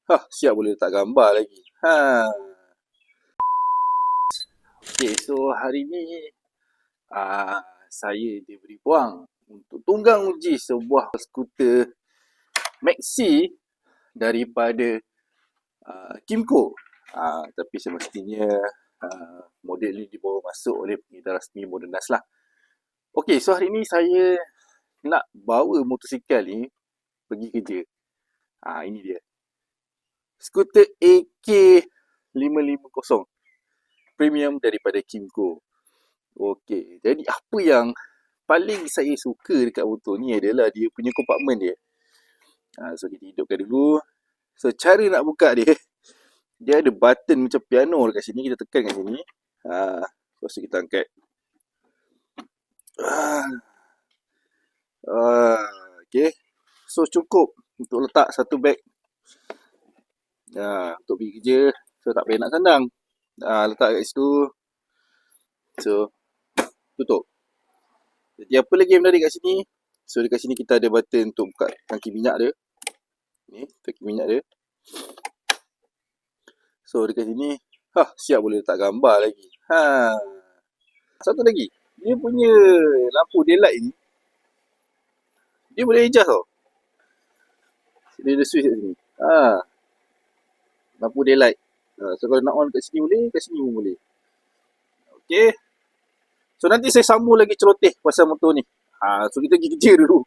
Siap boleh letak gambar lagi. Okay, so hari ni saya diberi peluang untuk tunggang uji sebuah skuter Maxi daripada Kymco. Tapi semestinya model ni dibawa masuk oleh pengedah rasmi Modernas lah. Okay, so hari ni saya nak bawa motosikal ni pergi kerja. Ini dia. Skuter AK550 premium daripada Kymco. Okey, jadi apa yang paling saya suka dekat motor ni adalah dia punya kompartmen dia. So kita hidupkan dulu. So cara nak buka dia, dia ada button macam piano dekat sini. Kita tekan kat sini. Lepas tu kita angkat. Okay. So cukup untuk letak satu beg. Untuk pergi kerja. So tak payah nak sandang. Letak kat situ. So tutup. Jadi apa lagi yang menarik kat sini? So dekat sini kita ada button untuk buka tangki minyak dia. Ni tangki minyak dia. So dekat sini siap boleh letak gambar lagi. Satu lagi, dia punya lampu daylight ni dia boleh adjust tau. Dia ada switch kat sini. Lampu daylight. So kalau nak on kat sini boleh, kat sini pun boleh. Okay. So nanti saya sambung lagi celoteh pasal motor ni. So kita pergi kerja dulu.